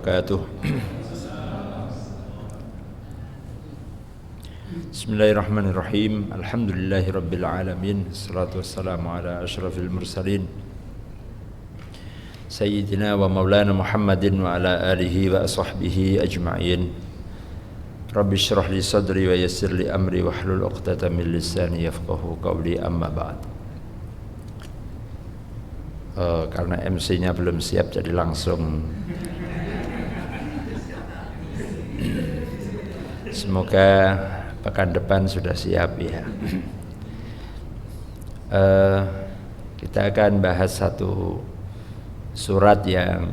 Wabarakatuh. Bismillahirrahmanirrahim. Alhamdulillahirabbil alamin. Wassalatu wassalamu ala asyrafil mursalin Sayyidina wa maulana Muhammadin wa ala alihi wa sahbihi ajma'in. Rabbi shrah li sadri wa yassir li amri wahlul 'uqdatam min lisani yafqahu qawli, amma ba'd. Karena MC-nya belum siap, jadi langsung. Semoga pekan depan sudah siap ya. Kita akan bahas satu surat yang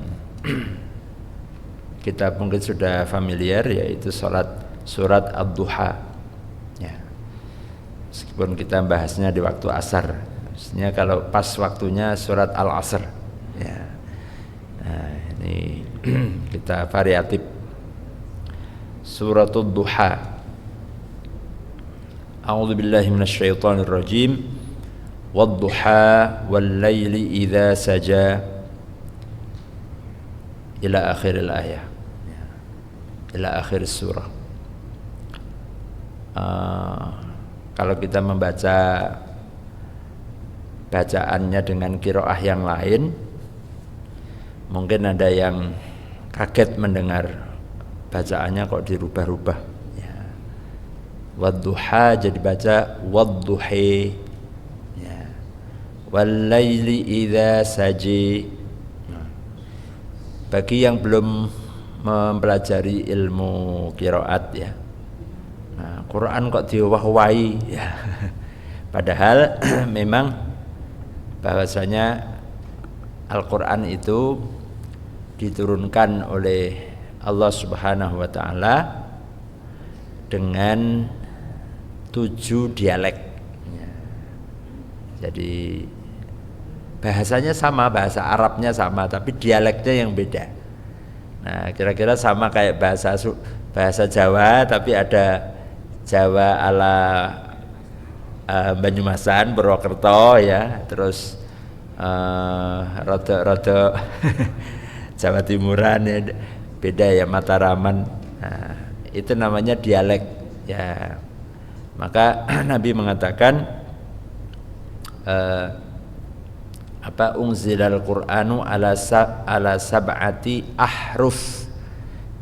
kita mungkin sudah familiar, yaitu surat Ad-Duha ya. Meskipun kita bahasnya di waktu asar, maksudnya kalau pas waktunya surat Al-Asr ya. Nah, ini kita variatif. Suratul Duha. A'udzu billahi minasyaitonir rajim. Wad-duha wal-laili idza saja, ila akhiril ayah, ila akhir surah. Kalau kita membaca bacaannya dengan qiraah yang lain, mungkin ada yang kaget mendengar bacaannya kok dirubah-rubah ya. Wadduha jadi baca wadduhi ya. Wal-laili idza saji. Bagi yang belum mempelajari ilmu qiraat ya, nah, Quran kok diwah-wahi ya. Padahal memang bahwasanya Al-Quran itu diturunkan oleh Allah Subhanahu wa ta'ala dengan 7 dialek ya. Jadi bahasanya sama, bahasa Arabnya sama, tapi dialeknya yang beda. Nah, kira-kira sama kayak bahasa Jawa, tapi ada Jawa ala Banyumasan, Purwokerto ya, terus rada Jawa Timuran ya, beda ya, Mataraman. Nah, itu namanya dialek ya. Maka Nabi mengatakan unzilal Qur'anu ala sab'ati ahruf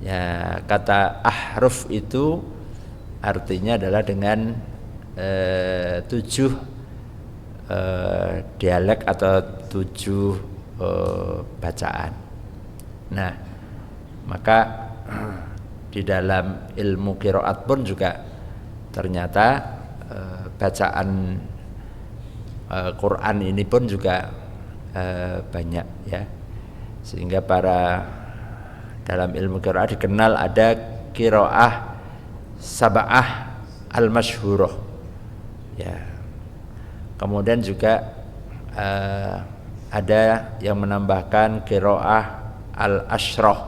ya. Kata ahruf itu artinya adalah dengan 7 dialek atau 7 bacaan. Nah, maka di dalam ilmu qiraat pun juga ternyata bacaan Quran ini pun juga banyak ya, sehingga dalam ilmu qiraat dikenal ada qiraah sab'ah al-masyhurah ya. Kemudian juga ada yang menambahkan qiraah al-asyrah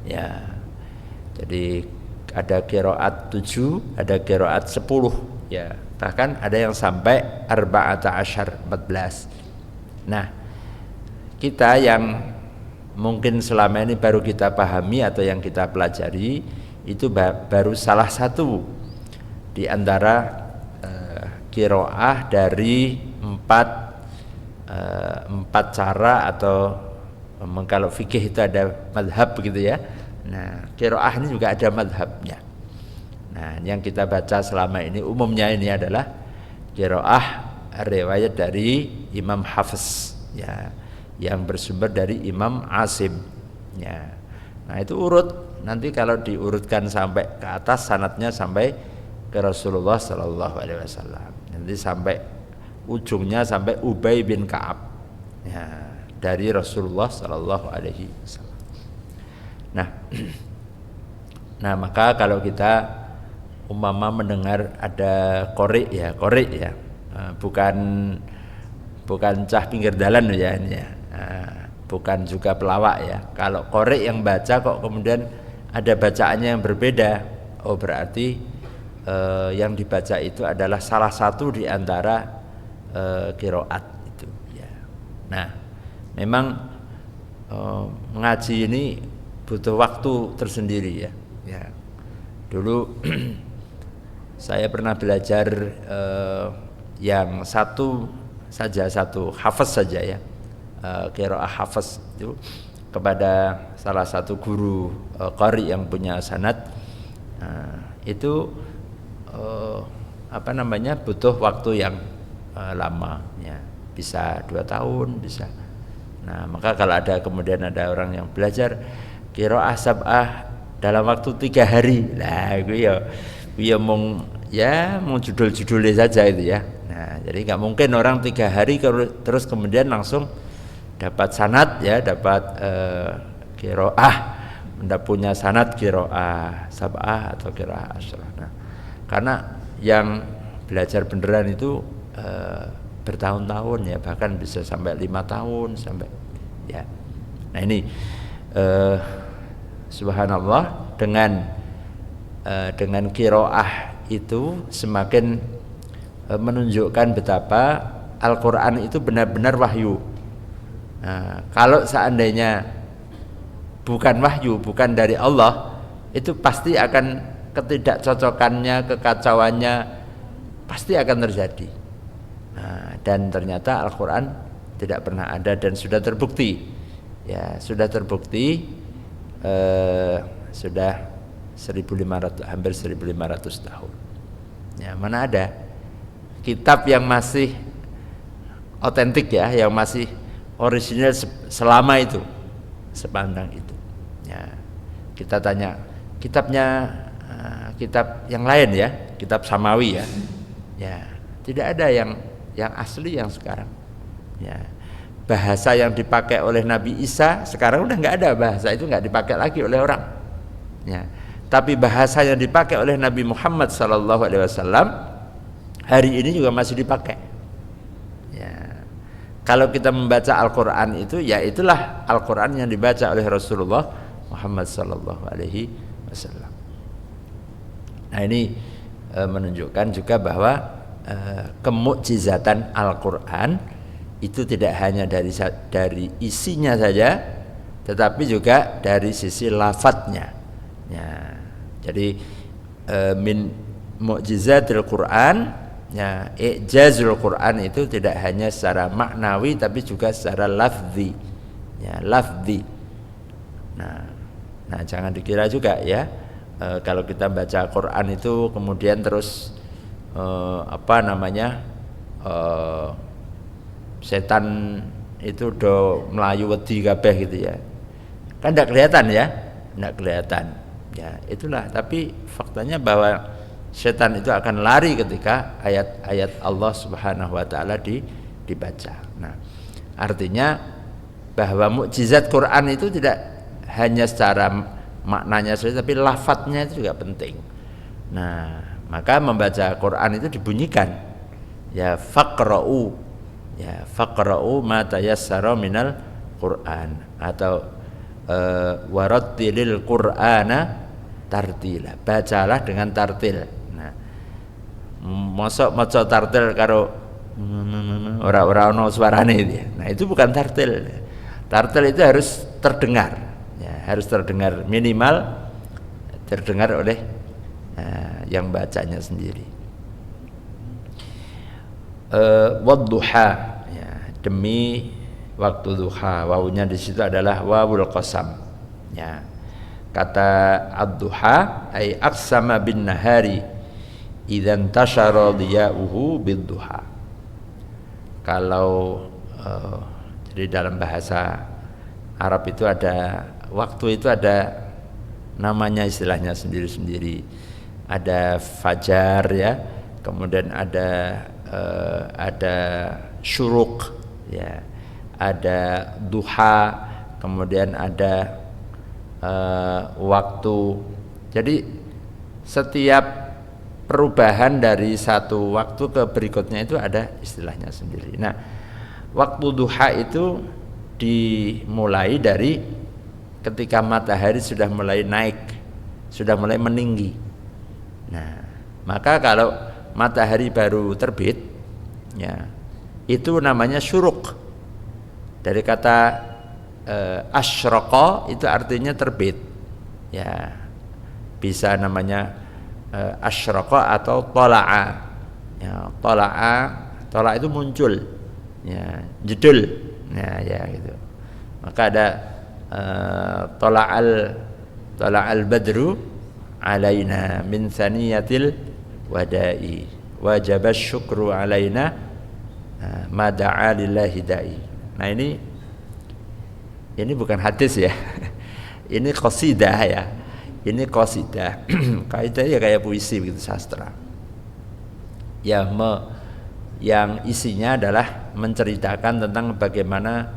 ya. Jadi ada qiraat 7, ada qiraat 10 ya. Bahkan ada yang sampai arba'ata asyar, 14. Nah, kita yang mungkin selama ini baru kita pahami atau yang kita pelajari itu baru salah satu di antara qiraah dari 4 cara, atau kalau fikih itu ada madhab begitu ya. Nah, qiraah ini juga ada madhabnya. Nah, yang kita baca selama ini umumnya ini adalah qiraah riwayat dari Imam Hafiz ya, yang bersumber dari Imam Asim ya. Nah, itu urut. Nanti kalau diurutkan sampai ke atas, sanadnya sampai ke Rasulullah sallallahu alaihi wasallam. Nanti sampai ujungnya sampai Ubay bin Ka'ab ya, dari Rasulullah sallallahu alaihi wasallam. Nah, maka kalau kita umpama mendengar ada qori ya, bukan cah pinggir jalan ya ini ya, bukan juga pelawak ya. Kalau qori yang baca kok kemudian ada bacaannya yang berbeda, oh berarti yang dibaca itu adalah salah satu di antara qiraat itu ya. Nah, memang ngaji ini butuh waktu tersendiri ya. Ya. Dulu saya pernah belajar yang satu hafaz saja ya, qiraah hafaz itu kepada salah satu guru qari yang punya sanad. Itu butuh waktu yang lama ya, bisa 2 tahun bisa. Nah maka kalau kemudian ada orang yang belajar qiraah sab'ah dalam waktu 3 hari, nah itu ya mau judul-judulnya saja itu ya. Nah jadi nggak mungkin orang 3 hari terus kemudian langsung dapat sanad ya, dapat qiraah, mendapat punya sanad qiraah sab'ah atau qiraah asyrah. Nah, karena yang belajar beneran itu bertahun-tahun ya, bahkan bisa sampai 5 tahun sampai ya. Nah ini subhanallah, dengan qiraah itu semakin menunjukkan betapa Al-Quran itu benar-benar wahyu. Nah, kalau seandainya bukan wahyu, bukan dari Allah, itu pasti akan ketidakcocokannya, kekacauannya pasti akan terjadi. Nah, dan ternyata Al-Quran tidak pernah ada dan sudah terbukti ya, sudah 1.500, hampir 1.500 tahun ya. Mana ada kitab yang masih otentik ya, yang masih original selama itu, sepanjang itu ya. Kita tanya kitabnya, kitab yang lain ya, kitab samawi ya, ya tidak ada yang asli yang sekarang ya. Bahasa yang dipakai oleh Nabi Isa sekarang udah nggak ada, bahasa itu nggak dipakai lagi oleh orang ya. Tapi bahasa yang dipakai oleh Nabi Muhammad SAW hari ini juga masih dipakai ya. Kalau kita membaca Al-Quran itu ya itulah Al-Quran yang dibaca oleh Rasulullah Muhammad SAW. Nah ini menunjukkan juga bahwa kemukjizatan Al-Quran itu tidak hanya dari isinya saja, tetapi juga dari sisi lafadznya ya. Jadi min mu'jizatil Quran ya, i'jazul Quran itu tidak hanya secara maknawi tapi juga secara lafzi ya, lafzi. Nah jangan dikira juga ya, kalau kita baca Quran itu kemudian terus setan itu do melayu wedi kabeh gitu ya, kan tidak kelihatan ya, tidak kelihatan ya. Itulah, tapi faktanya bahwa setan itu akan lari ketika ayat-ayat Allah Subhanahu wa taala dibaca. Nah, artinya bahwa mukjizat Quran itu tidak hanya secara maknanya saja, tapi lafadznya itu juga penting. Nah, maka membaca Quran itu dibunyikan ya, faqra'u ya, faqra'u ma tayassara minal Quran, atau warattilil Qur'ana tartila, bacalah dengan tartil. Nah, mosok maca tartil karo ora ono suarane itu ya. Nah, itu bukan tartil. Tartil itu harus terdengar ya, harus terdengar, minimal terdengar oleh yang bacanya sendiri. Wadduha ya, demi waktu duha, wawunya di situ adalah wawul qasam ya. Kata ad-duha ay aqsama bin nahari idzan tashara diya'uhu bid-duha. Kalau jadi dalam bahasa Arab itu ada waktu, itu ada namanya, istilahnya sendiri-sendiri. Ada fajar ya, kemudian ada syuruk ya, ada duha, kemudian ada waktu. Jadi setiap perubahan dari satu waktu ke berikutnya itu ada istilahnya sendiri. Nah, waktu duha itu dimulai dari ketika matahari sudah mulai naik, sudah mulai meninggi. Nah, maka kalau matahari baru terbit ya, itu namanya syuruk, dari kata asyraqa itu artinya terbit. Ya. Bisa namanya asyraqa atau tala'a. Ya, tala'a itu muncul. Ya, jedul. Nah, ya gitu. Maka ada tala'al badru alaina min saniyatil wada'i wajaba syukru alaina ma da'a lillahi da'i. Nah, ini bukan hadis ya. Ini qasidah ya. Ini qasidah. Kaidah ya kayak puisi begitu, sastra. Yang isinya adalah menceritakan tentang bagaimana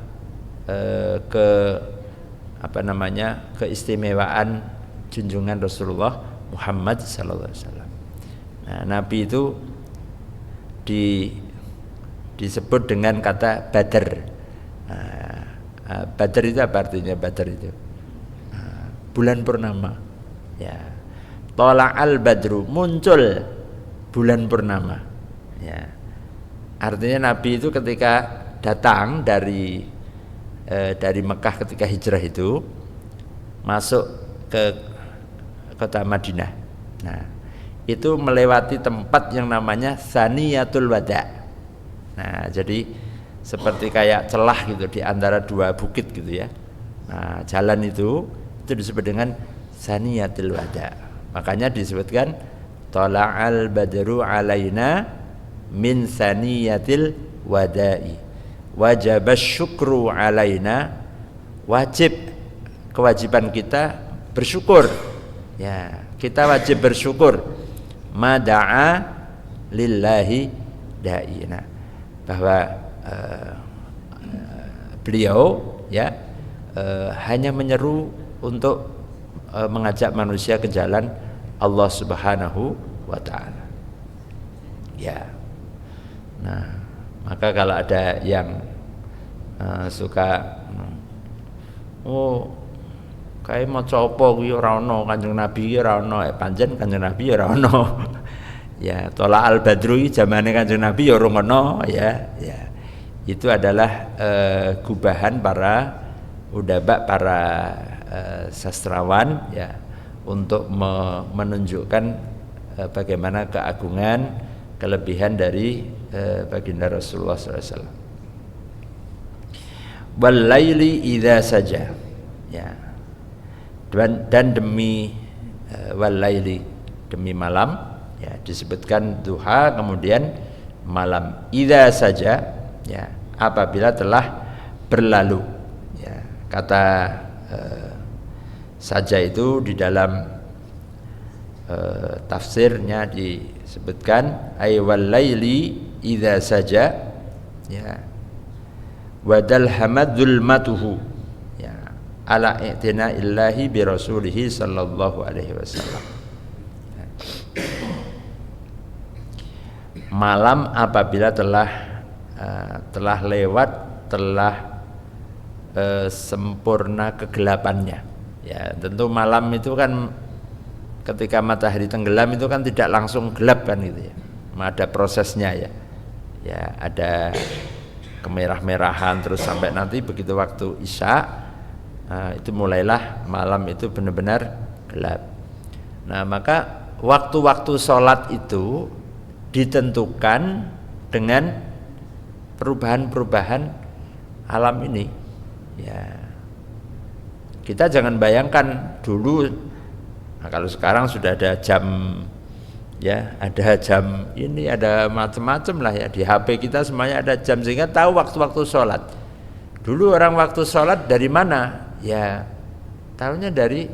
keistimewaan junjungan Rasulullah Muhammad sallallahu alaihi wasallam. Nah, Nabi itu disebut dengan kata Badr. Badr itu apa artinya? Badr itu bulan purnama. Ya. Tala'al badru, muncul bulan purnama. Ya. Artinya Nabi itu ketika datang dari Mekah ketika hijrah itu masuk ke kota Madinah. Nah, itu melewati tempat yang namanya Saniyatul Wada. Nah, jadi seperti kayak celah gitu di antara dua bukit gitu ya. Nah, jalan itu disebut dengan Saniyatul Wada. Makanya disebutkan tala'al badru alaina min saniyatil wada'i wajaba syukru alaina, wajib, kewajiban kita bersyukur. Ya, kita wajib bersyukur. Mada'a lillahi da'ina, bahwa beliau ya hanya menyeru untuk mengajak manusia ke jalan Allah Subhanahu wa taala. Ya. Nah, maka kalau ada yang suka kayak mau copo kuwi ora ono, Kanjeng Nabi iki ora ono, pancen Kanjeng Nabi ora ono. Ya, tola al badru zamane Kanjeng Nabi ya ora ono ya. Ya. Itu adalah gubahan para udaba, para sastrawan ya, untuk menunjukkan bagaimana keagungan, kelebihan dari baginda Rasulullah SAW. Wal laili idza saja, ya, dan demi wal laili, demi malam, ya, disebutkan duha kemudian malam. Idza saja, ya, apabila telah berlalu, ya, kata saja itu di dalam tafsirnya disebutkan ay wal laili idza saja, ya, wadal hamadul matuhu, ya, ala i'tina illahi bi rasulihi sallallahu alaihi wasallam. Malam apabila telah lewat, telah sempurna kegelapannya. Ya, tentu malam itu kan ketika matahari tenggelam itu kan tidak langsung gelap kan gitu ya. Ada prosesnya ya. Ya, ada kemerah-merahan terus sampai nanti begitu waktu Isya, itu mulailah malam itu benar-benar gelap. Nah, maka waktu-waktu sholat itu ditentukan dengan perubahan-perubahan alam ini. Ya, kita jangan bayangkan dulu. Nah, kalau sekarang sudah ada jam, ya, ada jam ini, ada macam-macam lah ya, di HP kita semuanya ada jam sehingga tahu waktu-waktu sholat. Dulu orang waktu sholat dari mana? Ya, tahunya dari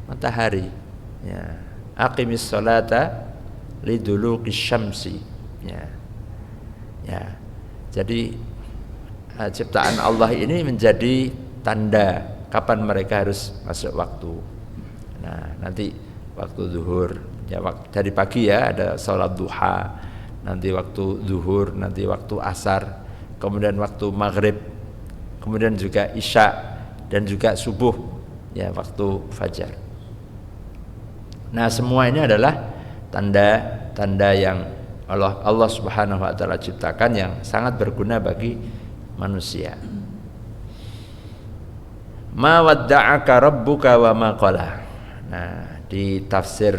matahari. Ya, aqimis sholata liduluqis syamsi. Ya, ya. Jadi ciptaan Allah ini menjadi tanda kapan mereka harus masuk waktu. Nah, nanti waktu zuhur, ya, dari pagi ya ada sholat duha, nanti waktu zuhur, nanti waktu asar, kemudian waktu maghrib, kemudian juga isya dan juga subuh, ya, waktu fajar. Nah, semua ini adalah tanda-tanda yang Allah Subhanahu wa taala ciptakan yang sangat berguna bagi manusia. Ma wadda'aka rabbuka wa ma qala. Nah, di tafsir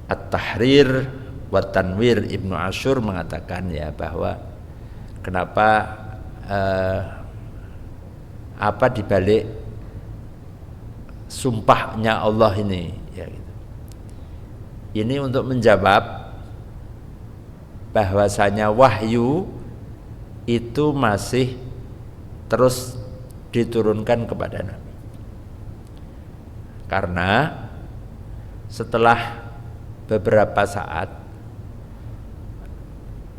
At-Tahrir wa Tanwir Ibnu Asyur mengatakan ya bahwa kenapa apa dibalik sumpahnya Allah ini ya gitu. Ini untuk menjawab bahwasanya wahyu itu masih terus diturunkan kepada Nabi. Karena setelah beberapa saat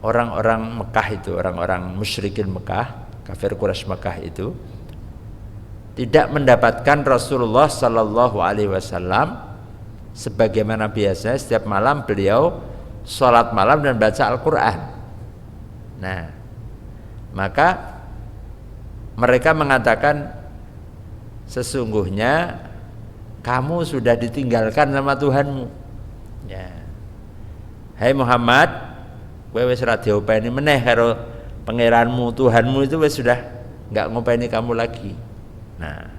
orang-orang Mekah itu, orang-orang musyrikin Mekah, kafir Quraisy Mekah itu tidak mendapatkan Rasulullah Sallallahu Alaihi Wasallam sebagaimana biasa setiap malam beliau sholat malam dan baca Al-Quran. Nah, maka mereka mengatakan sesungguhnya kamu sudah ditinggalkan sama Tuhanmu. Ya. Hai Muhammad, kowe wis ra diopeni meneh karo pangeranmu, Tuhanmu itu wis sudah enggak ngopeni kamu lagi. Nah,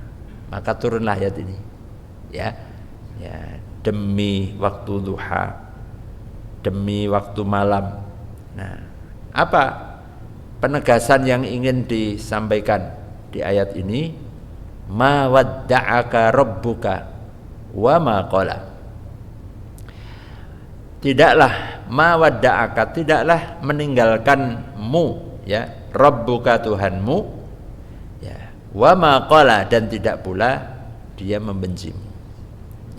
maka turunlah ayat ini. Ya. Ya, demi waktu duha, demi waktu malam. Nah, apa penegasan yang ingin disampaikan di ayat ini? Ma wadda'aka rabbuka wa ma qala. Tidaklah ma wadda'aka, tidaklah meninggalkanmu ya rabbuka Tuhanmu ya wa ma qala, dan tidak pula dia membencimu.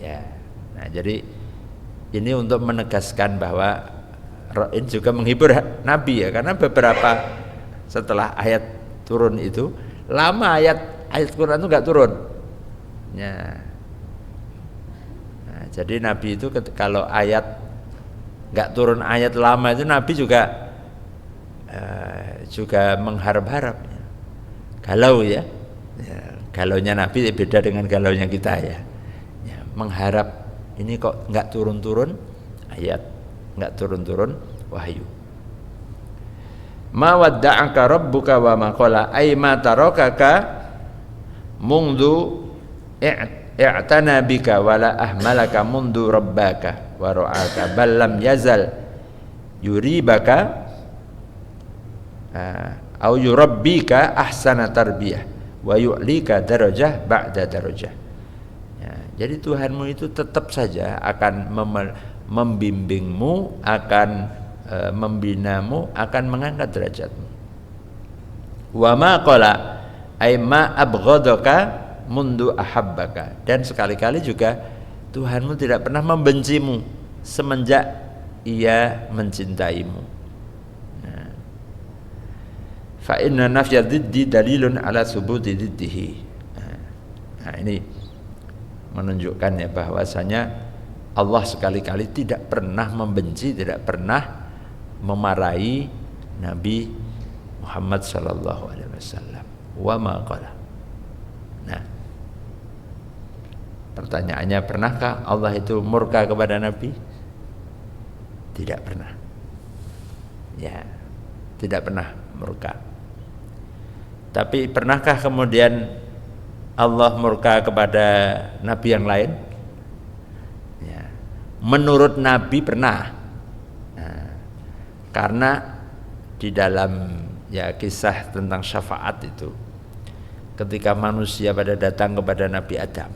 Ya. Nah, jadi ini untuk menegaskan bahwa ini juga menghibur Nabi ya, karena beberapa setelah ayat turun itu lama ayat Quran itu enggak turun. Ya. Nah, jadi Nabi itu kalau ayat enggak turun, ayat lama itu Nabi juga mengharap-harap ya. Galau ya. Ya, galaunya Nabi beda dengan galaunya kita ya. Ya, mengharap ini kok enggak turun-turun ayat, enggak turun-turun wahyu. Ma wadda'aka rabbuka wa ma qala, ay ma tarakaka mundu i'tana bika wala ahmalaka mundu rabbaka wa ra'aka bal lam yazal yuribaka au yurabbika ahsana tarbiyah wa yu'lika darajah ba'da darajah. Ya, jadi Tuhanmu itu tetap saja akan membimbingmu, akan membinamu, akan mengangkat derajatmu. Wa ma qala ay ma abghadaka mundu ahabbaka, dan sekali-kali juga Tuhanmu tidak pernah membencimu semenjak ia mencintaimu. Nah, fa inna nafya diddi dalilun ala subuti diddihi. Nah, ini menunjukkan ya bahwasanya Allah sekali-kali tidak pernah membenci, tidak pernah memarahi Nabi Muhammad sallallahu alaihi wasallam. Wa ma qala. Nah, pertanyaannya, pernahkah Allah itu murka kepada Nabi? Tidak pernah. Ya, tidak pernah murka. Tapi pernahkah kemudian Allah murka kepada nabi yang lain? Ya, menurut Nabi pernah. Nah, karena di dalam ya kisah tentang syafaat itu, ketika manusia pada datang kepada Nabi Adam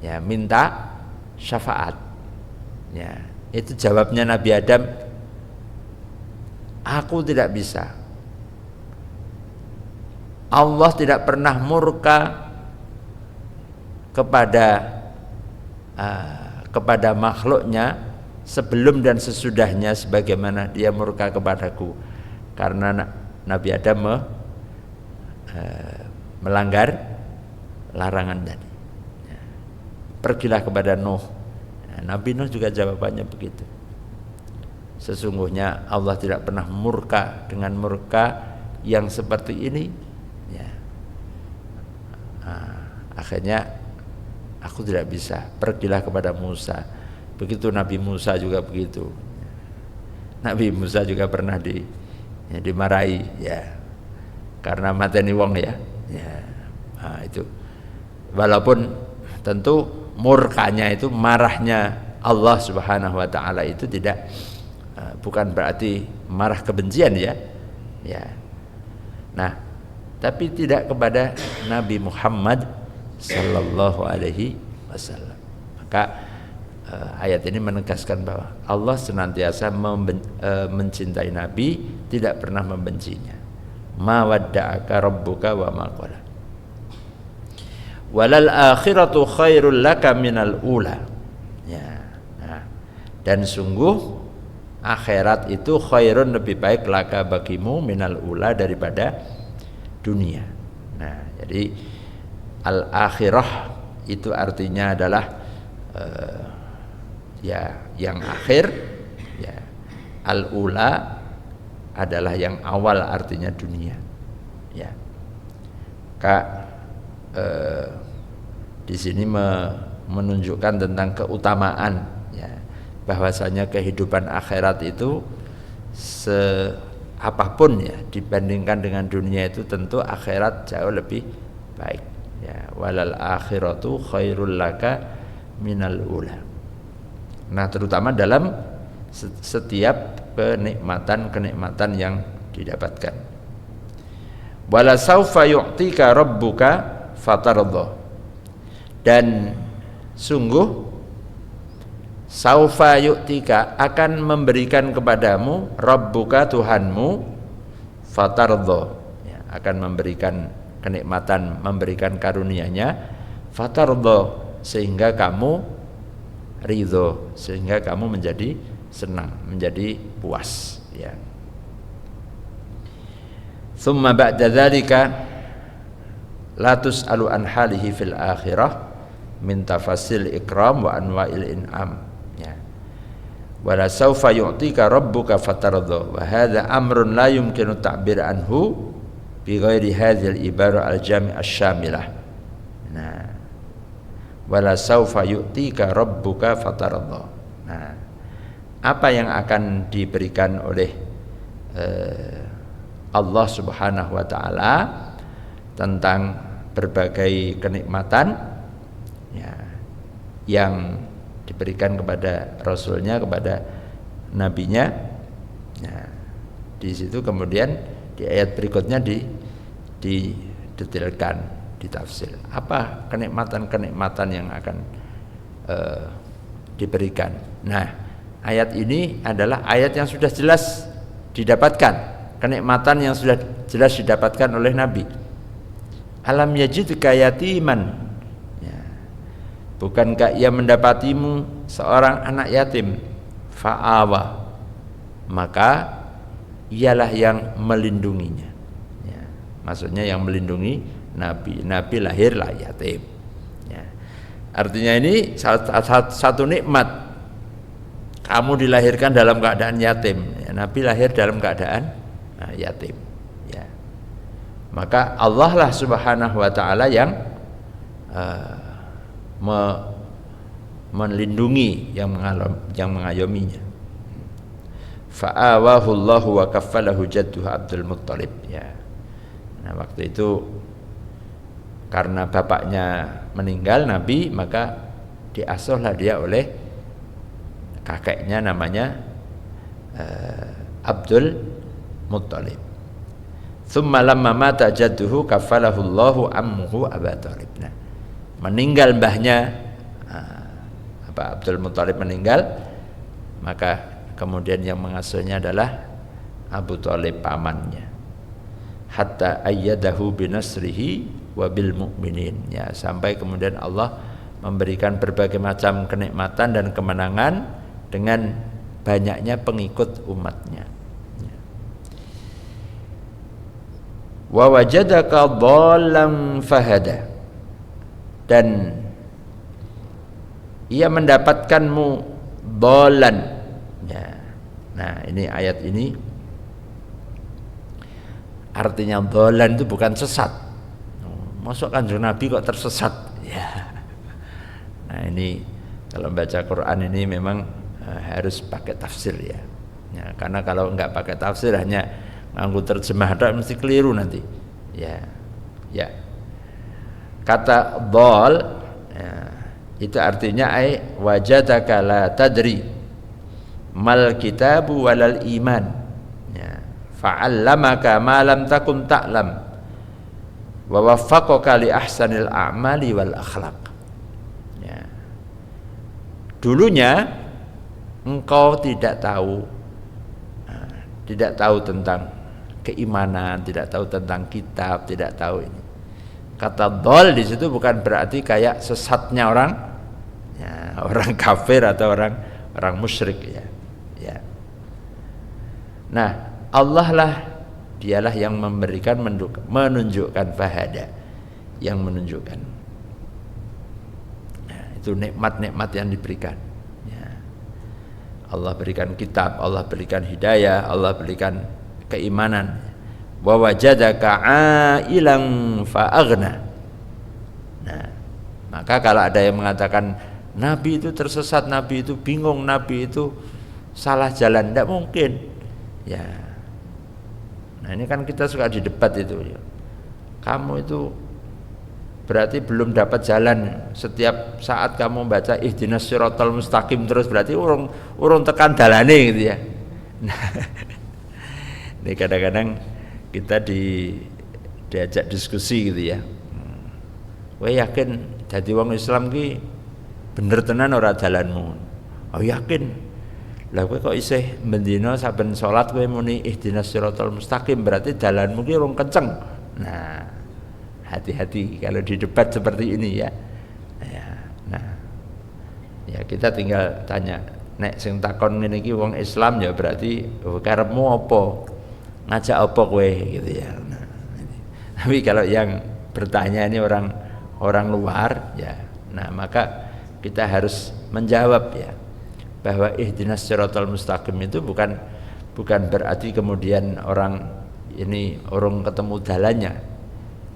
ya minta syafaat, ya itu jawabnya Nabi Adam, aku tidak bisa. Allah tidak pernah murka kepada makhluknya sebelum dan sesudahnya sebagaimana dia murka kepadaku, karena Nabi Adam melanggar larangan tadi. Pergilah kepada Nuh. Nabi Nuh juga jawabannya begitu. Sesungguhnya Allah tidak pernah murka dengan murka yang seperti ini. Ya. Akhirnya aku tidak bisa. Pergilah kepada Musa. Begitu Nabi Musa juga begitu. Nabi Musa juga pernah dimarahi. Ya. karena mateni wong ya. Nah, itu. Walaupun tentu murkanya itu, marahnya Allah Subhanahu wa taala itu tidak bukan berarti marah kebencian ya. Nah, tapi tidak kepada Nabi Muhammad sallallahu alaihi wasallam. Maka ayat ini menegaskan bahwa Allah senantiasa mencintai Nabi, tidak pernah membencinya. Ma wadda'aka rabbuka wa ma qala. Walal akhiratu khairul laka minal ula. Dan sungguh akhirat itu khairun, lebih baik, laka bagimu, minal ula, daripada dunia. Nah, jadi al akhirah itu artinya adalah yang akhir, al ula adalah yang awal, artinya dunia. Di sini menunjukkan tentang keutamaan, bahwasanya kehidupan akhirat itu apapun dibandingkan dengan dunia itu tentu akhirat jauh lebih baik. Walal akhiratu khairul laka minal ula. Nah, terutama dalam setiap kenikmatan yang didapatkan. Wala saufa yu'tika rabbuka fatardha. Dan sungguh saufa yu'tika, akan memberikan kepadamu, rabbuka, Tuhanmu, fatardha, akan memberikan kenikmatan, memberikan karunia-Nya, fatardha, sehingga kamu ridho, sehingga kamu menjadi senang, menjadi puas. Thumma ba'da dzalika la tus'alu an halihi fil akhirah min tafasil ikram wa anwa'il in'am. Wala saufa yu'tika rabbuka fatardha, wa hadha amrun la yumkinu ta'bir anhu bi ghairi hadhil ibara al-jami' asy-syamilah. Nah, wala saufa yu'tika rabbuka fatardha. Nah, apa yang akan diberikan oleh Allah Subhanahu wa taala tentang berbagai kenikmatan yang diberikan kepada Rasulnya, kepada Nabinya. Nah, di situ kemudian di ayat berikutnya didetailkan, ditafsir apa kenikmatan-kenikmatan yang akan diberikan. Nah, ayat ini adalah ayat yang sudah jelas didapatkan, kenikmatan yang sudah jelas didapatkan oleh Nabi. Alam yajidka yatiman, bukankah ia mendapatimu seorang anak yatim, fa'awa, maka ialah yang melindunginya. Maksudnya yang melindungi Nabi. Nabi lahirlah yatim. Artinya ini satu nikmat. Kamu dilahirkan dalam keadaan yatim, Nabi lahir dalam keadaan yatim. Maka Allah lah Subhanahu wa ta'ala yang melindungi, yang mengayominya. Fa'awahu Allahu wa kaffalahu jadduhu Abdul Muttalib. Nah, waktu itu karena bapaknya meninggal Nabi, maka diasuhlah dia oleh kakeknya, namanya Abdul Muttalib. Tsumma lamma mata jadduhu kaffalahu Allahu ammuhu Abu Thalib. Nah, meninggal mbahnya Abdul Muttalib meninggal, maka kemudian yang mengasuhnya adalah Abu Thalib, pamannya. Hatta ayyadahu binasrihi wa bil mu'minin. Sampai kemudian Allah memberikan berbagai macam kenikmatan dan kemenangan dengan banyaknya pengikut umatnya. Wa wajadaka dhallan fahada, dan ia mendapatkanmu dhallan. Nah, ini ayat ini artinya dhallan itu bukan sesat. Masuk Kanjeng Nabi kok tersesat? Nah, ini kalau baca Quran ini memang harus pakai tafsir karena kalau enggak pakai tafsir hanya nganggo terjemah mesti keliru nanti. Ya, ya. Kata dhal ya, itu artinya wajadaka la tadri mal kitabu walal iman. Ya. Fa'allamaka ma lam takun ta'lam wa waffaqaka li ahsanil a'mali wal akhlaq. Ya. Dulunya engkau tidak tahu tentang keimanan, tidak tahu tentang kitab, tidak tahu ini. Kata dhal di situ bukan berarti kayak sesatnya orang, ya, orang kafir atau orang musyrik ya. Ya. Nah, Allah lah, dialah yang memberikan menunjukkan fahada, yang menunjukkan. Nah, itu nikmat-nikmat yang diberikan. Ya. Allah berikan kitab, Allah berikan hidayah, Allah berikan keimanan. Wa wajadaka ailan fa aghna. Nah, maka kalau ada yang mengatakan Nabi itu tersesat, Nabi itu bingung, Nabi itu salah jalan, tidak mungkin. Ya. Nah, ini kan kita suka di debat itu. Ya. Kamu itu berarti belum dapat jalan. Setiap saat kamu baca ihdinas siratal mustaqim terus berarti urung tekan dalane gitu ya. Nah, ini kadang-kadang kita diajak diskusi gitu ya. Kowe yakin dadi wong Islam ki bener tenan ora dalanmu? Oh yakin. Lah kowe kok isih mendina saben salat kowe muni ihdinas siratal mustaqim berarti dalanmu ki urung kenceng. Nah, hati-hati kalau di debat seperti ini ya. Ya, nah. Ya kita tinggal tanya, nek sing takon ngene iki wong Islam ya berarti karepmu apa? Ngajak apa kowe gitu ya. Nah, tapi kalau yang bertanya ini orang luar ya, nah maka kita harus menjawab ya bahwa ihdinas siratal mustaqim itu bukan berarti kemudian orang ketemu jalannya.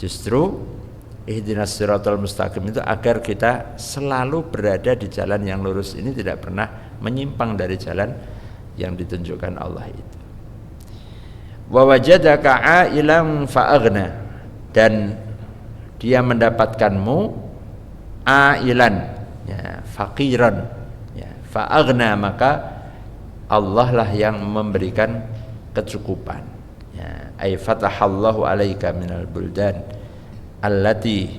Justru ihdinas siratal mustaqim itu agar kita selalu berada di jalan yang lurus ini, tidak pernah menyimpang dari jalan yang ditunjukkan Allah itu. Wa wajadaka ailan fa aghna, dan dia mendapatkanmu ailan ya, faqiran ya, fa aghna, maka Allah lah yang memberikan kecukupan ya, ay fatahallahu alaika minal buldan allati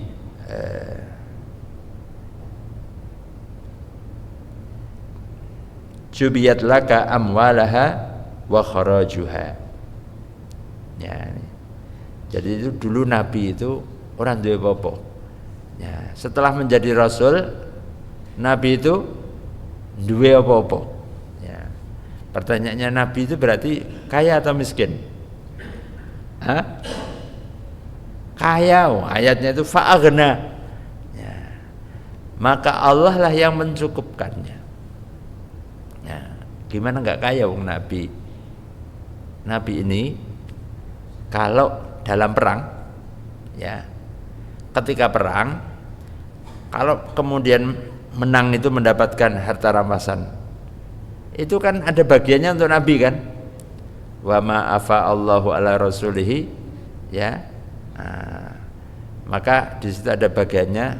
jubiyat laka amwalaha wa kharajuha. Ya, jadi itu dulu Nabi itu orang duwe apa-apa. Ya, setelah menjadi Rasul, Nabi itu duwe apa-apa. Ya, pertanyaannya Nabi itu berarti kaya atau miskin? Hah? Kaya, ayatnya itu fa'aghna. Ya, maka Allah lah yang mencukupkannya. Ya, gimana nggak kaya wong Nabi? Nabi ini kalau dalam perang ya, ketika perang kalau kemudian menang itu mendapatkan harta rampasan, itu kan ada bagiannya untuk Nabi kan. Wa ma afa Allahu ala rasulihi ya. Nah, maka di situ ada bagiannya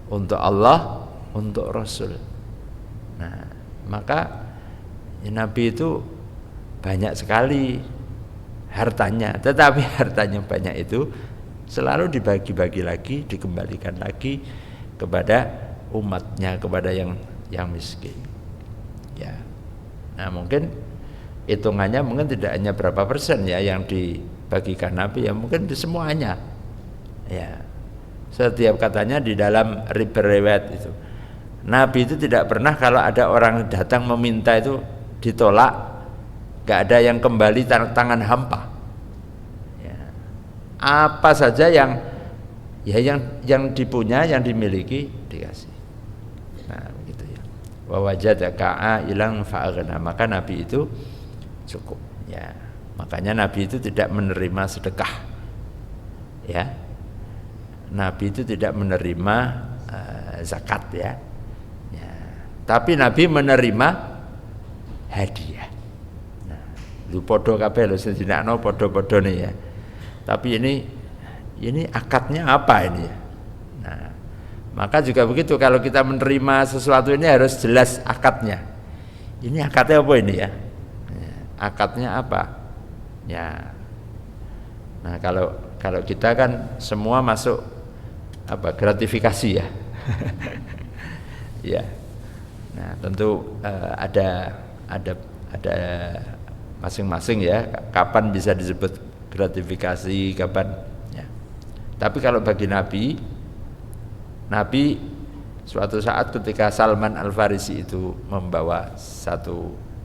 untuk Allah, untuk Rasul. Nah, maka ya, Nabi itu banyak sekali hartanya, tetapi hartanya banyak itu selalu dibagi-bagi lagi, dikembalikan lagi kepada umatnya, kepada yang miskin. Ya, nah mungkin hitungannya mungkin tidak hanya berapa persen ya yang dibagikan Nabi, ya mungkin di semuanya. Ya, setiap katanya di dalam riwayat itu, Nabi itu tidak pernah kalau ada orang datang meminta itu ditolak. Gak ada yang kembali tangan hampa ya. Apa saja yang dipunya, yang dimiliki dikasih. Nah begitu ya. Wa wajadaka ailan fa aghna, maka Nabi itu cukup ya. Makanya Nabi itu tidak menerima sedekah ya. Nabi itu tidak menerima zakat ya. Tapi Nabi menerima hadiah. Lu podo kabeh lho sing dinakno podo-podone ya. Tapi ini ini akadnya apa ini ya. Nah, maka juga begitu, kalau kita menerima sesuatu ini harus jelas akadnya. Ini akadnya apa ini ya? Akadnya apa? Ya. Nah, kalau kita kan semua masuk apa? Gratifikasi ya. Ya. Nah, tentu ada masing-masing ya, kapan bisa disebut gratifikasi, kapan ya. Tapi kalau bagi Nabi suatu saat ketika Salman Al-Farisi itu membawa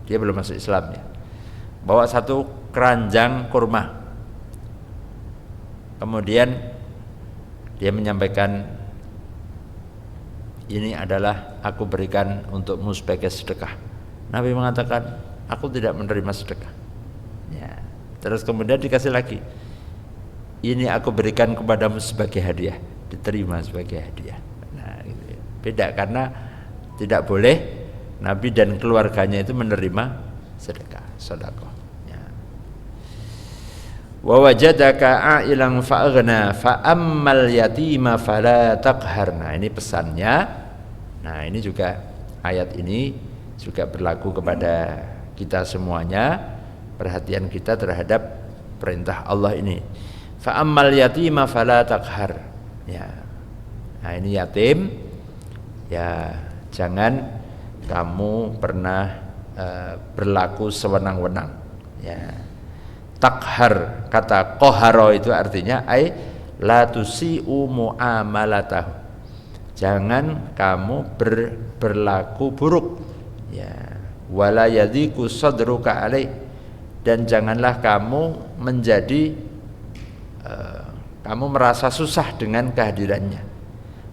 dia belum masuk Islam ya, bawa satu keranjang kurma, kemudian dia menyampaikan, ini adalah aku berikan untukmu sebagai sedekah. Nabi mengatakan, aku tidak menerima sedekah ya. Terus kemudian dikasih lagi, ini aku berikan kepadamu sebagai hadiah, diterima sebagai hadiah. Nah, gitu ya. Beda, karena tidak boleh Nabi dan keluarganya itu menerima sedekah, sedekah ya. Wa wajadaka a'ilan fa'aghna fa'ammal yatima fala taqhar. Nah, ini pesannya. Nah, ini juga ayat ini juga berlaku kepada kita semuanya. Perhatian kita terhadap perintah Allah ini. Fa'ammal yatima fala taqhar ya. Nah, ini yatim ya, jangan kamu pernah berlaku sewenang-wenang ya. Takhar, kata qahara itu artinya la tusi'u muamalatahu, jangan kamu berlaku buruk ya. Wala yadhiku sadruka alaih, dan janganlah kamu menjadi kamu merasa susah dengan kehadirannya.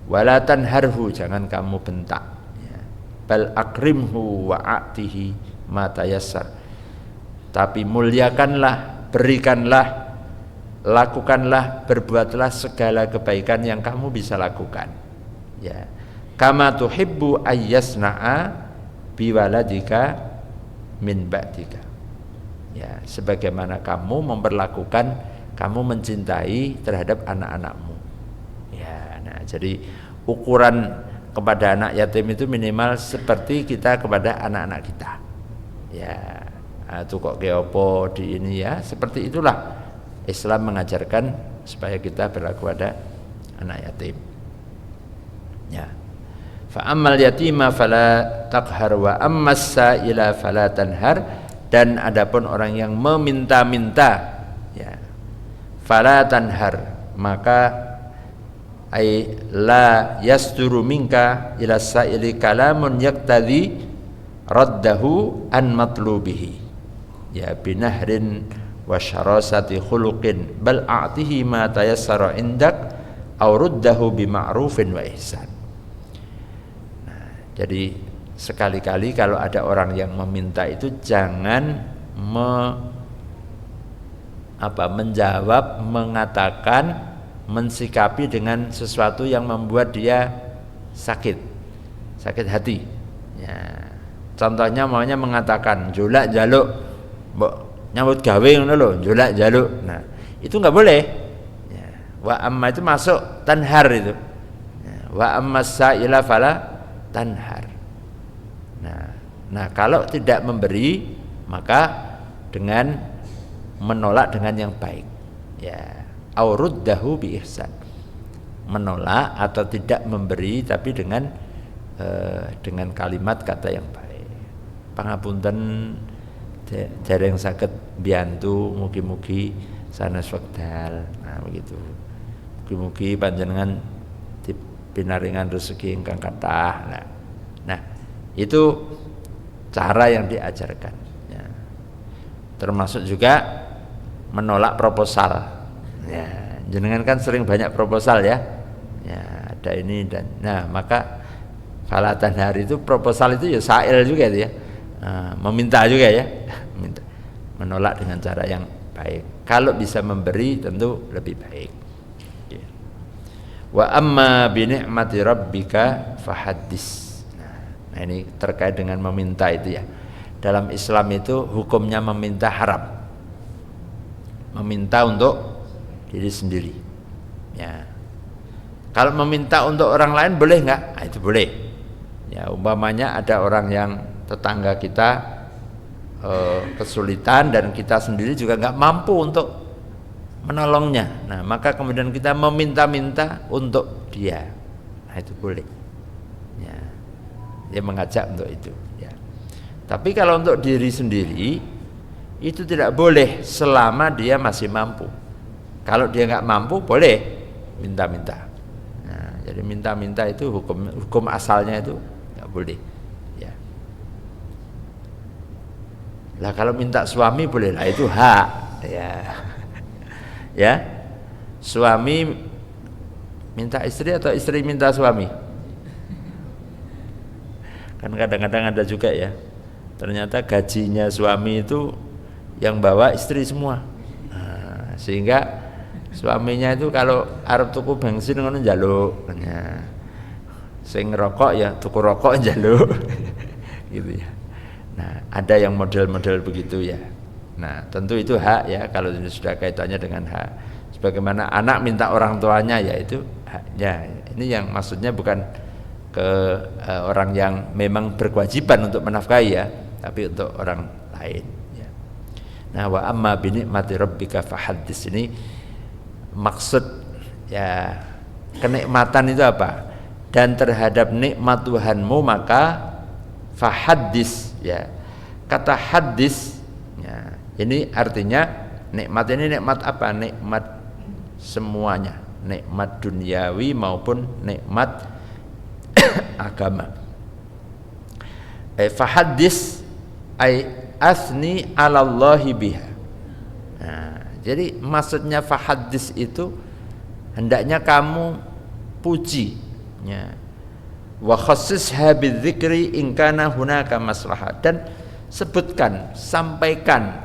Wala tanharhu, jangan kamu bentak ya. Bal akrimhu wa a'tihi ma tayassar, tapi muliakanlah, berikanlah, lakukanlah, berbuatlah segala kebaikan yang kamu bisa lakukan ya. Kama tuhibbu ayyasna'a biwaladika min ba'dika ya, sebagaimana kamu memperlakukan, kamu mencintai terhadap anak-anakmu ya. Nah, jadi ukuran kepada anak yatim itu minimal seperti kita kepada anak-anak kita ya. Itu kok keopo di ini ya, seperti itulah Islam mengajarkan supaya kita berlaku pada anak yatim ya. Fa ammal yatima fala taqhar wa ammas sa'ila fala tanhar, dan adapun orang yang meminta-minta ya, fala tanhar, maka la yasduru minka ila sa'ili kalamun yaqtadi raddahu an matlubihi ya, binahrin wa syarasati khuluqin bal a'tihi ma tayassara indak aw ruddahu bima'rufin wa ihsan. Nah, jadi sekali-kali kalau ada orang yang meminta itu jangan menjawab, mengatakan, mensikapi dengan sesuatu yang membuat dia sakit hati ya. Contohnya maunya mengatakan julak jaluk, mbok nyambut gawe ngono lho, julak jaluk. Nah, itu enggak boleh ya. Wa amma itu masuk tanhar itu ya. Wa amma sa'ila fala tanhar. Nah, kalau tidak memberi, maka dengan menolak dengan yang baik ya. Auruddahu bi ihsan, menolak atau tidak memberi tapi dengan kalimat kata yang baik. Pangapunten dereng saged biantu, mugi-mugi sanes wekdal. Nah, begitu. Mugi-mugi panjenengan dipinaringan rezeki ingkang kathah. Nah, itu cara yang diajarkan ya. Termasuk juga menolak proposal ya. Jenengan kan sering banyak proposal ya, ada ini dan nah, maka falatan hari itu proposal itu ya sa'il juga itu ya, meminta juga ya. Menolak dengan cara yang baik. Kalau bisa memberi tentu lebih baik ya. Wa amma bi ni'mati rabbika fahaddis. Nah, ini terkait dengan meminta itu ya. Dalam Islam itu hukumnya meminta haram. Meminta untuk diri sendiri Ya. Kalau meminta untuk orang lain boleh nggak? Nah, itu boleh. Ya, umpamanya ada orang yang tetangga kita kesulitan dan kita sendiri juga nggak mampu untuk menolongnya. Nah, maka kemudian kita meminta-minta untuk dia. Nah, itu boleh. Ya. Dia mengajak untuk itu. Ya. Tapi kalau untuk diri sendiri itu tidak boleh selama dia masih mampu. Kalau dia nggak mampu boleh minta-minta. Nah, jadi minta-minta itu hukum asalnya itu nggak boleh. Ya. Lah kalau minta suami boleh lah, itu hak. Ya. Ya. Suami minta istri atau istri minta suami? Kan kadang-kadang ada juga ya. Ternyata gajinya suami itu yang bawa istri semua. Nah, sehingga suaminya itu kalau arep tuku bensin ngono njaluk. Nah, sing ngerokok ya tuku rokok njaluk. Gitu ya. Nah, ada yang model-model begitu ya. Nah, tentu itu hak ya kalau ini sudah kaitannya dengan hak. Sebagaimana anak minta orang tuanya ya itu haknya. Ini yang maksudnya bukan ke orang yang memang berkewajiban untuk menafkahi ya, tapi untuk orang lain ya. Nah, wa amma bi ni'mati rabbika fahaddits, ini maksud ya kenikmatan itu apa? Dan terhadap nikmat Tuhanmu maka fahaddits ya. Kata hadis ya, ini artinya nikmat ini nikmat apa? Nikmat semuanya, nikmat duniawi maupun nikmat agama. Fahaddits ay asni 'alallahi biha. Nah, jadi maksudnya fahaddits itu hendaknya kamu puji ya. Wa khassisha bidzikri in kana hunaka maslahah, dan sebutkan, sampaikan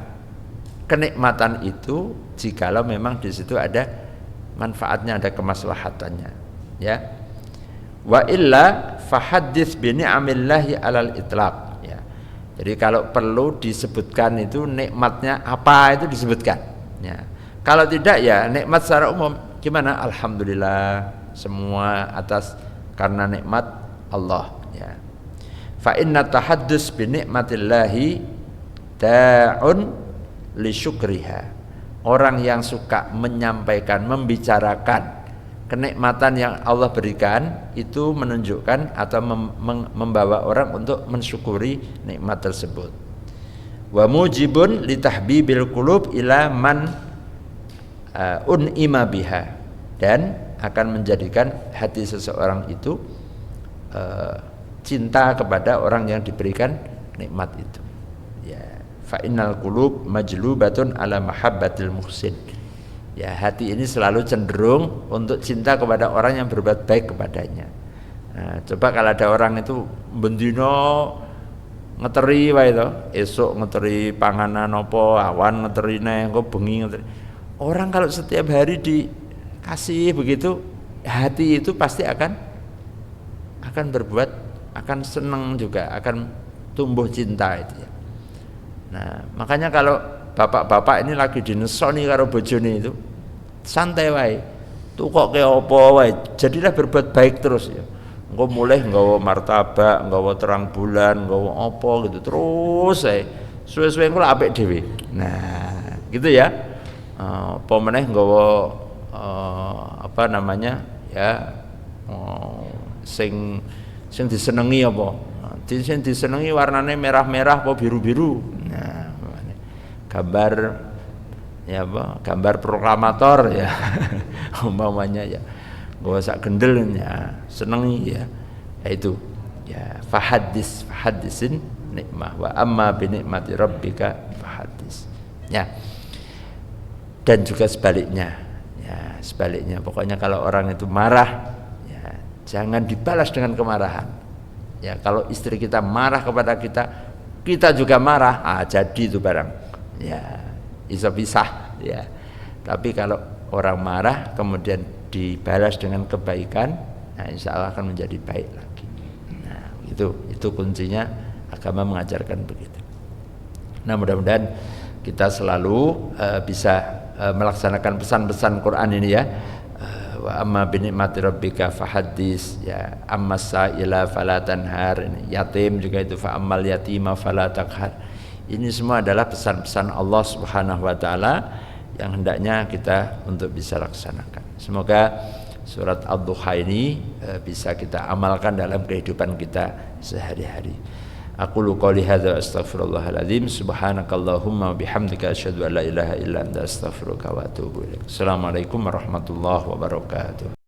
kenikmatan itu jikalau memang di situ ada manfaatnya, ada kemaslahatannya ya. Wa illa fahaddits bi ni'amillahi 'alal itlaq ya. Jadi kalau perlu disebutkan itu nikmatnya apa itu disebutkan ya. Kalau tidak ya nikmat secara umum gimana? Alhamdulillah semua atas karena nikmat Allah ya. Fa inna tahaddus bi ni'matillahi da'un li syukriha. Orang yang suka menyampaikan, membicarakan kenikmatan yang Allah berikan itu menunjukkan atau membawa orang untuk mensyukuri nikmat tersebut. Wa mujibun li tahbibil qulub ila man un'ima biha, dan akan menjadikan hati seseorang itu cinta kepada orang yang diberikan nikmat itu. Ya, fa innal qulub majlubatun ala mahabbatil muhsin. Ya, hati ini selalu cenderung untuk cinta kepada orang yang berbuat baik kepadanya. Nah, coba kalau ada orang itu bendino ngeteri wae to, esuk ngeteri panganan apa, awan ngeteri neh, engko bengi ngeteri. Orang kalau setiap hari dikasih begitu, hati itu pasti akan berbuat, akan senang juga, akan tumbuh cinta itu ya. Nah, makanya kalau bapak-bapak ini lagi dinesoni karo bojone itu santai wae, tukoke apa wae, jadilah berbuat baik terus ya. Engko mulai nggawa martabak, nggawa terang bulan, nggawa apa gitu terus ae. Suwe-suwe engko apik dhewe. Nah, gitu ya. Apa meneh nggawa apa namanya? Ya sing disenengi apa? Sing disenengi warnane merah-merah apa biru-biru. Nah, gambar ya apa? Gambar proklamator ya. Umpamanya ya. Gak sak gendel ya, senengi ya. Itu ya fahaddisin nikmah wa amma bi nikmati rabbika fahaddis. Ya. Dan juga sebaliknya. Ya, sebaliknya pokoknya kalau orang itu marah ya, jangan dibalas dengan kemarahan. Ya, kalau istri kita marah kepada kita, kita juga marah, jadi itu barang. Ya, bisa pisah ya. Tapi kalau orang marah kemudian dibalas dengan kebaikan, nah insya Allah akan menjadi baik lagi. Nah, itu kuncinya, agama mengajarkan begitu. Nah, mudah-mudahan kita selalu bisa melaksanakan pesan-pesan Quran ini ya. wa amma bi ni'mati rabbika fahaddis, ya amma sa'ila fala tanhar, ini yatim juga itu fa ammal yatima fala taqhar. Ini semua adalah pesan-pesan Allah Subhanahu wa taala yang hendaknya kita untuk bisa laksanakan. Semoga surat Ad-Duha ini bisa kita amalkan dalam kehidupan kita sehari-hari. Aqulu qouli hadza wa astaghfirullahal azim. Subhanakallahumma wa bihamdika asyhadu an la ilaha illa anta astaghfiruka wa atubu ilaik. Assalamualaikum warahmatullahi wabarakatuh.